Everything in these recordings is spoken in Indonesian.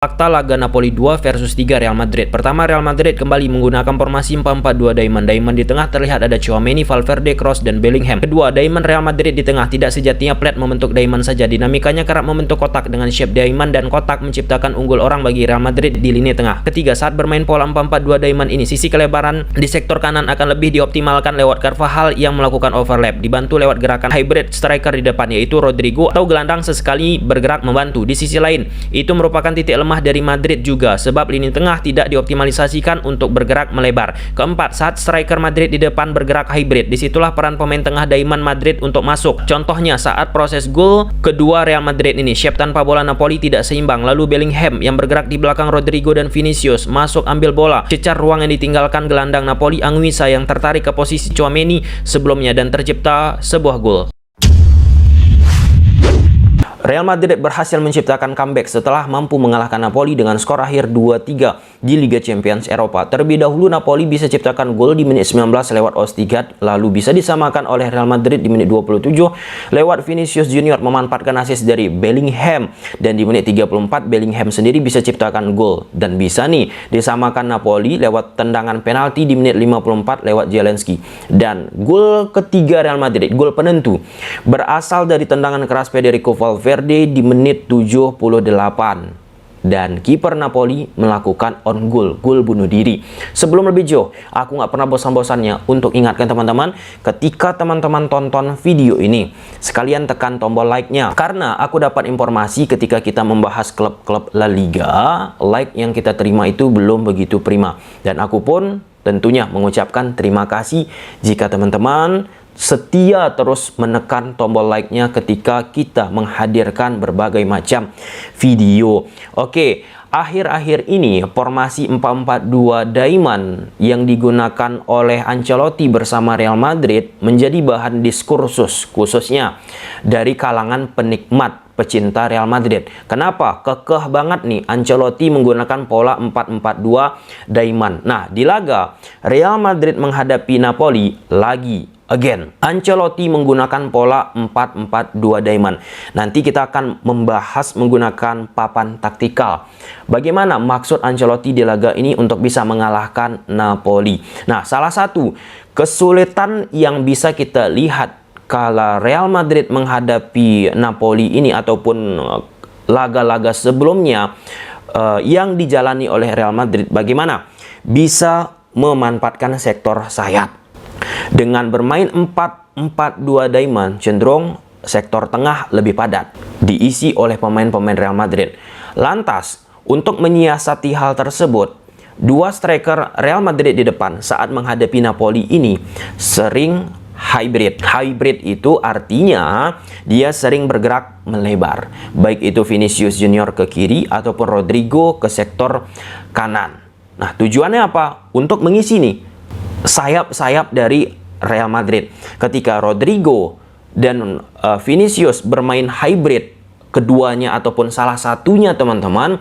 Fakta laga Napoli 2 versus 3 Real Madrid. Pertama, Real Madrid kembali menggunakan formasi 4-4-2 Diamond. Diamond di tengah terlihat ada Tchouaméni, Valverde, Kroos, dan Bellingham. Kedua, Diamond Real Madrid di tengah tidak sejatinya flat membentuk Diamond saja. Dinamikanya kerap membentuk kotak dengan shape Diamond dan kotak menciptakan unggul orang bagi Real Madrid di lini tengah. Ketiga, saat bermain pola 4-4-2 Diamond ini, sisi kelebaran di sektor kanan akan lebih dioptimalkan lewat Carvajal yang melakukan overlap, dibantu lewat gerakan hybrid striker di depan yaitu Rodrigo atau gelandang sesekali bergerak membantu. Di sisi lain, itu merupakan titik lemah dari Madrid juga sebab lini tengah tidak dioptimalisasikan untuk bergerak melebar. Keempat, saat striker Madrid di depan bergerak hybrid, disitulah peran pemain tengah Diamond Madrid untuk masuk. Contohnya saat proses gol kedua Real Madrid ini, shape tanpa bola Napoli tidak seimbang, lalu Bellingham yang bergerak di belakang Rodrigo dan Vinicius masuk ambil bola, cecar ruang yang ditinggalkan gelandang Napoli Anguissa yang tertarik ke posisi Tchouaméni sebelumnya dan tercipta sebuah gol. Real Madrid berhasil menciptakan comeback setelah mampu mengalahkan Napoli dengan skor akhir 2-3 di Liga Champions Eropa. Terlebih dahulu Napoli bisa ciptakan gol di menit 19 lewat Ostigard, lalu bisa disamakan oleh Real Madrid di menit 27 lewat Vinicius Junior memanfaatkan assist dari Bellingham, dan di menit 34 Bellingham sendiri bisa ciptakan gol dan bisa nih disamakan Napoli lewat tendangan penalti di menit 54 lewat Zielinski. Dan gol ketiga Real Madrid, gol penentu, berasal dari tendangan keras Federico Valverde di menit 78 dan kiper Napoli melakukan on goal, gol bunuh diri. Sebelum lebih jauh, aku nggak pernah bosan-bosannya untuk ingatkan teman-teman, ketika teman-teman tonton video ini, sekalian tekan tombol like-nya, karena aku dapat informasi ketika kita membahas klub-klub La Liga, like yang kita terima itu belum begitu prima, dan aku pun tentunya mengucapkan terima kasih jika teman-teman setia terus menekan tombol like-nya ketika kita menghadirkan berbagai macam video. Oke, akhir-akhir ini formasi 4-4-2 Diamond yang digunakan oleh Ancelotti bersama Real Madrid menjadi bahan diskursus khususnya dari kalangan penikmat pecinta Real Madrid. Kenapa? Kekeh banget nih Ancelotti menggunakan pola 4-4-2 Diamond. Nah, di laga Real Madrid menghadapi Napoli again, Ancelotti menggunakan pola 4-4-2 Diamond. Nanti kita akan membahas menggunakan papan taktikal. Bagaimana maksud Ancelotti di laga ini untuk bisa mengalahkan Napoli. Nah, salah satu kesulitan yang bisa kita lihat kala Real Madrid menghadapi Napoli ini ataupun laga-laga sebelumnya yang dijalani oleh Real Madrid, bagaimana bisa memanfaatkan sektor sayap. Dengan bermain 4-4-2 Diamond, cenderung sektor tengah lebih padat, diisi oleh pemain-pemain Real Madrid. Lantas, untuk menyiasati hal tersebut, dua striker Real Madrid di depan saat menghadapi Napoli ini sering hybrid. Hybrid itu artinya dia sering bergerak melebar, baik itu Vinicius Junior ke kiri ataupun Rodrigo ke sektor kanan. Nah, tujuannya apa? Untuk mengisi nih sayap-sayap dari Real Madrid. Ketika Rodrigo dan Vinicius bermain hybrid, keduanya ataupun salah satunya teman-teman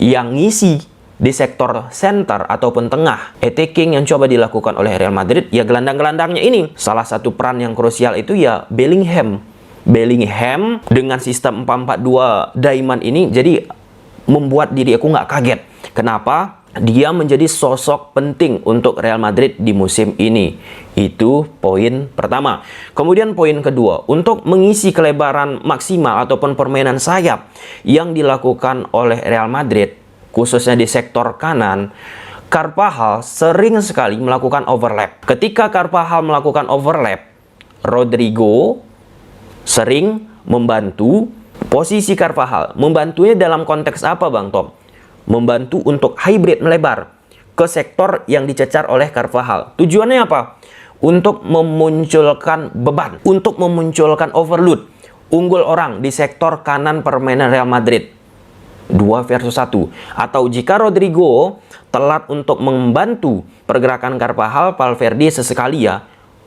yang ngisi di sektor center ataupun tengah, attacking yang coba dilakukan oleh Real Madrid, ya gelandang-gelandangnya ini. Salah satu peran yang krusial itu ya Bellingham. Bellingham dengan sistem 4-4-2 Diamond ini jadi membuat diri aku nggak kaget. Kenapa? Dia menjadi sosok penting untuk Real Madrid di musim ini. Itu poin pertama. Kemudian poin kedua, untuk mengisi kelebaran maksimal ataupun permainan sayap yang dilakukan oleh Real Madrid, khususnya di sektor kanan, Carvajal sering sekali melakukan overlap. Ketika Carvajal melakukan overlap, Rodrigo sering membantu posisi Carvajal. Membantunya dalam konteks apa, Bang Tom? Membantu untuk hybrid melebar ke sektor yang dicecar oleh Carvajal. Tujuannya apa? Untuk memunculkan beban, untuk memunculkan overload, unggul orang di sektor kanan permainan Real Madrid. 2 versus 1. Atau jika Rodrigo telat untuk membantu pergerakan Carvajal, Valverde sesekali ya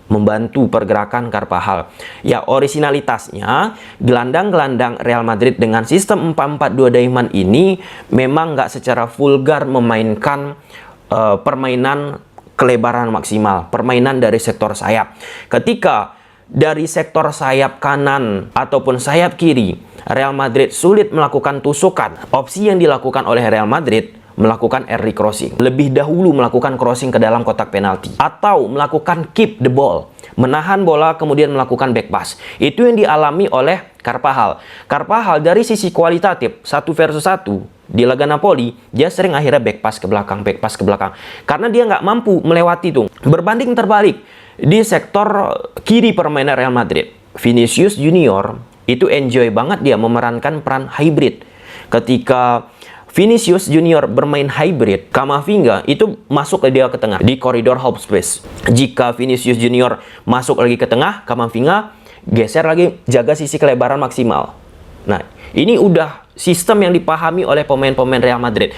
membantu pergerakan Carvajal. Ya, originalitasnya gelandang-gelandang Real Madrid dengan sistem 4-4-2 Diamond ini memang nggak secara vulgar memainkan permainan kelebaran maksimal, permainan dari sektor sayap. Ketika dari sektor sayap kanan ataupun sayap kiri, Real Madrid sulit melakukan tusukan, opsi yang dilakukan oleh Real Madrid melakukan early crossing, lebih dahulu melakukan crossing ke dalam kotak penalti, atau melakukan keep the ball, menahan bola kemudian melakukan back pass. Itu yang dialami oleh Carvajal. Carvajal dari sisi kualitatif 1 versus 1 di laga Napoli, dia sering akhirnya back pass ke belakang, karena dia nggak mampu melewati itu. Berbanding terbalik di sektor kiri permainan Real Madrid, Vinicius Junior itu enjoy banget dia memerankan peran hybrid. Ketika Vinicius Junior bermain hybrid, Camavinga itu masuk dia ke tengah di koridor half space. Jika Vinicius Junior masuk lagi ke tengah, Camavinga geser lagi, jaga sisi kelebaran maksimal. Nah, ini udah sistem yang dipahami oleh pemain-pemain Real Madrid.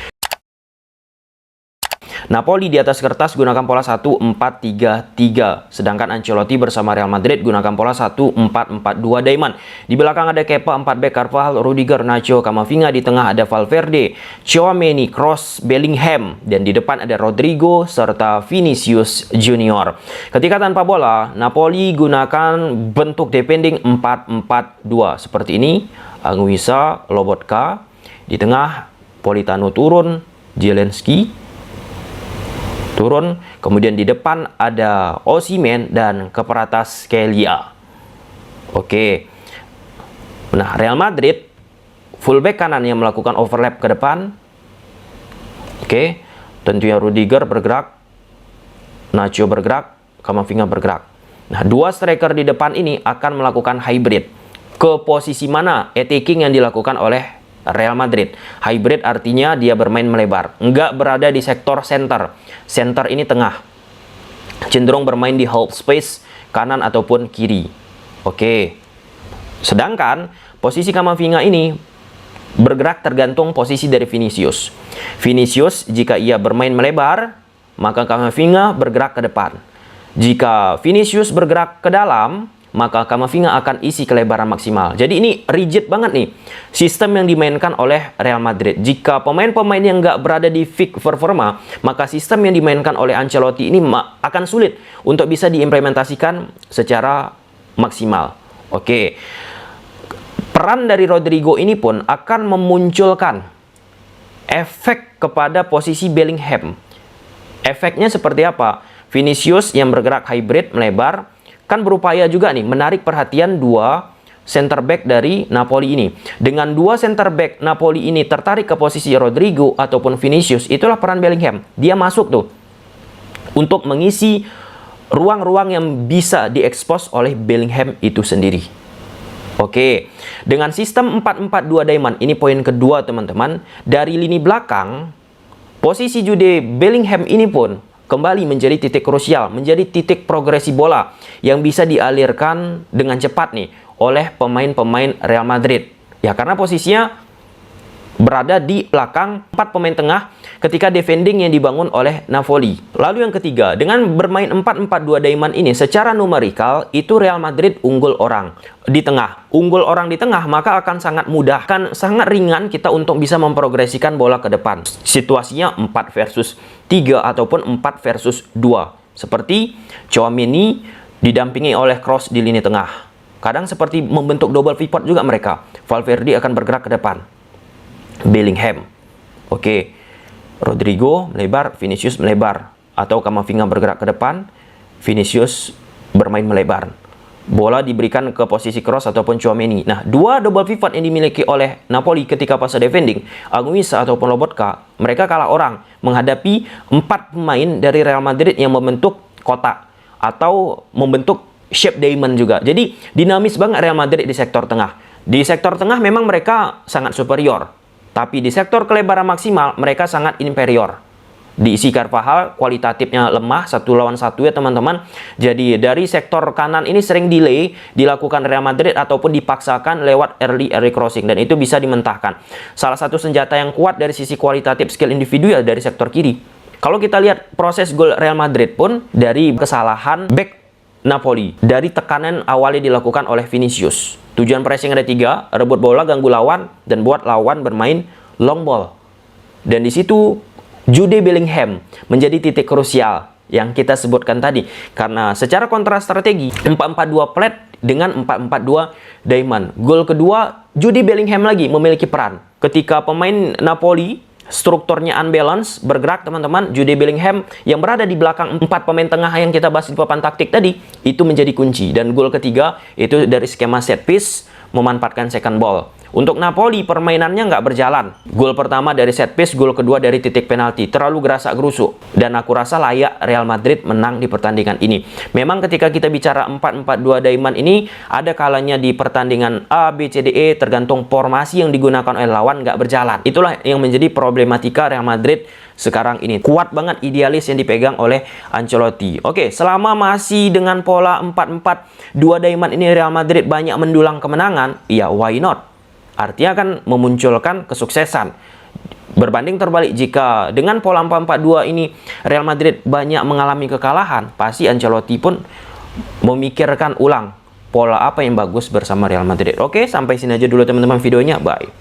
Napoli di atas kertas gunakan pola 1-4-3-3, sedangkan Ancelotti bersama Real Madrid gunakan pola 1-4-4-2 diamond. Di belakang ada Kepa, 4 back Carvajal, Rudiger, Nacho, Camavinga, di tengah ada Valverde, Tchouaméni, Kroos, Bellingham, dan di depan ada Rodrigo serta Vinicius Junior. Ketika tanpa bola, Napoli gunakan bentuk defending 4-4-2 seperti ini. Anguissa, Lobotka, di tengah Politano turun, Zielinski turun, kemudian di depan ada Osimhen dan ke peratas Skelia. Oke. Nah, Real Madrid fullback kanan yang melakukan overlap ke depan. Oke. Tentunya Rudiger bergerak, Nacho bergerak, Camavinga bergerak. Nah, 2 striker di depan ini akan melakukan hybrid. Ke posisi mana attacking yang dilakukan oleh Real Madrid? Hybrid artinya dia bermain melebar, nggak berada di sektor center. Center ini tengah, cenderung bermain di half space kanan ataupun kiri. Oke. Sedangkan posisi Camavinga ini bergerak tergantung posisi dari Vinicius. Vinicius jika ia bermain melebar, maka Camavinga bergerak ke depan. Jika Vinicius bergerak ke dalam, maka Camavinga akan isi kelebaran maksimal. Jadi ini rigid banget nih sistem yang dimainkan oleh Real Madrid. Jika pemain-pemain yang nggak berada di peak performa, maka sistem yang dimainkan oleh Ancelotti ini akan sulit untuk bisa diimplementasikan secara maksimal. Oke. Peran dari Rodrigo ini pun akan memunculkan efek kepada posisi Bellingham. Efeknya seperti apa? Vinicius yang bergerak hybrid melebar kan berupaya juga nih menarik perhatian 2 center back dari Napoli ini. Dengan 2 center back Napoli ini tertarik ke posisi Rodrigo ataupun Vinicius, itulah peran Bellingham. Dia masuk tuh untuk mengisi ruang-ruang yang bisa diekspos oleh Bellingham itu sendiri. Oke, dengan sistem 4-4-2 diamond, ini poin kedua teman-teman. Dari lini belakang, posisi Jude Bellingham ini pun kembali menjadi titik krusial, menjadi titik progresi bola yang bisa dialirkan dengan cepat nih oleh pemain-pemain Real Madrid. Ya, karena posisinya berada di belakang 4 pemain tengah ketika defending yang dibangun oleh Napoli. Lalu yang ketiga, dengan bermain 4-4-2 diamond ini secara numerikal itu Real Madrid unggul orang di tengah. Unggul orang di tengah maka akan sangat mudah, akan sangat ringan kita untuk bisa memprogresikan bola ke depan. Situasinya 4 versus 3 ataupun 4 versus 2. Seperti Tchouaméni didampingi oleh Kroos di lini tengah. Kadang seperti membentuk double pivot juga mereka. Valverde akan bergerak ke depan. Bellingham. Oke. Rodrigo melebar, Vinicius melebar. Atau Camavinga bergerak ke depan, Vinicius bermain melebar. Bola diberikan ke posisi Kroos ataupun Tchouaméni. Nah, 2 double pivot yang dimiliki oleh Napoli ketika fase defending, Anguissa ataupun Lobotka, mereka kalah orang menghadapi 4 pemain dari Real Madrid yang membentuk kotak atau membentuk shape diamond juga. Jadi, dinamis banget Real Madrid di sektor tengah. Di sektor tengah memang mereka sangat superior. Tapi di sektor kelebaran maksimal, mereka sangat inferior. Diisi Carvajal, kualitatifnya lemah, 1 lawan 1 ya teman-teman. Jadi dari sektor kanan ini sering delay dilakukan Real Madrid ataupun dipaksakan lewat early crossing. Dan itu bisa dimentahkan. Salah satu senjata yang kuat dari sisi kualitatif skill individu ya dari sektor kiri. Kalau kita lihat proses gol Real Madrid pun dari kesalahan back Napoli. Dari tekanan awalnya dilakukan oleh Vinicius. Tujuan pressing ada 3, rebut bola, ganggu lawan, dan buat lawan bermain long ball. Dan di situ Jude Bellingham menjadi titik krusial yang kita sebutkan tadi. Karena secara kontra strategi 4-4-2 flat dengan 4-4-2 diamond. Gol kedua, Jude Bellingham lagi memiliki peran. Ketika pemain Napoli strukturnya unbalance, bergerak teman-teman, Jude Bellingham yang berada di belakang 4 pemain tengah yang kita bahas di papan taktik tadi, itu menjadi kunci. Dan gol ketiga itu dari skema set piece, memanfaatkan second ball. Untuk Napoli permainannya nggak berjalan. Gol pertama dari set piece, gol kedua dari titik penalti. Terlalu gerasak gerusuk. Dan aku rasa layak Real Madrid menang di pertandingan ini. Memang ketika kita bicara 4-4-2 diamond ini, ada kalanya di pertandingan A, B, C, D, E, tergantung formasi yang digunakan oleh lawan nggak berjalan. Itulah yang menjadi problematika Real Madrid sekarang ini. Kuat banget idealis yang dipegang oleh Ancelotti. Oke, selama masih dengan pola 4-4-2 diamond ini Real Madrid banyak mendulang kemenangan, ya why not? Artinya akan memunculkan kesuksesan. Berbanding terbalik, jika dengan pola 4-4-2 ini Real Madrid banyak mengalami kekalahan, pasti Ancelotti pun memikirkan ulang pola apa yang bagus bersama Real Madrid. Oke, sampai sini aja dulu teman-teman videonya. Bye.